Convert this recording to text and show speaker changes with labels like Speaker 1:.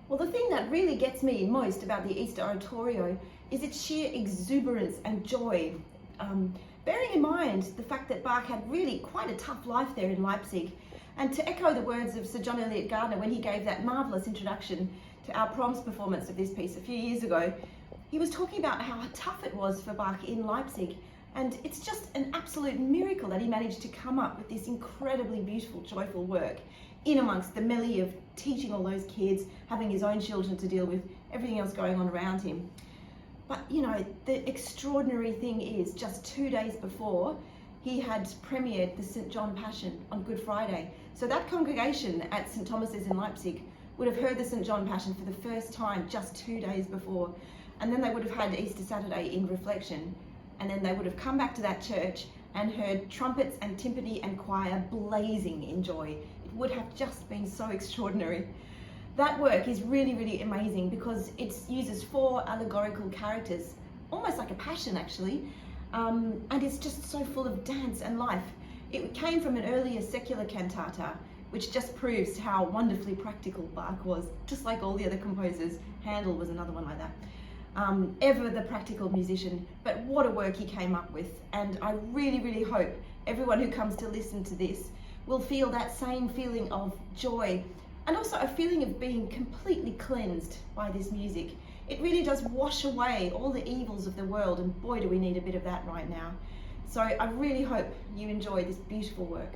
Speaker 1: Well, the thing that really gets me most about the Easter Oratorio is its sheer exuberance and joy. Bearing in mind the fact that Bach had really quite a tough life there in Leipzig. And to echo the words of Sir John Eliot Gardiner when he gave that marvellous introduction to our proms performance of this piece a few years ago, he was talking about how tough it was for Bach in Leipzig. And it's just an absolute miracle that he managed to come up with this incredibly beautiful, joyful work in amongst the melee of teaching all those kids, having his own children to deal with, everything else going on around him. But you know, the extraordinary thing is, just 2 days before, he had premiered the St. John Passion on Good Friday. So that congregation at St. Thomas's in Leipzig would have heard the St. John Passion for the first time just 2 days before. And then they would have had Easter Saturday in reflection. And then they would have come back to that church and heard trumpets and timpani and choir blazing in joy. It would have just been so extraordinary. That work is really, really amazing because it uses 4 allegorical characters, almost like a passion actually, and it's just so full of dance and life. It came from an earlier secular cantata, which just proves how wonderfully practical Bach was, just like all the other composers. Handel was another one like that. Ever the practical musician, but what a work he came up with. And I really, really hope everyone who comes to listen to this will feel that same feeling of joy and also a feeling of being completely cleansed by this music. It really does wash away all the evils of the world, and boy do we need a bit of that right now. So I really hope you enjoy this beautiful work.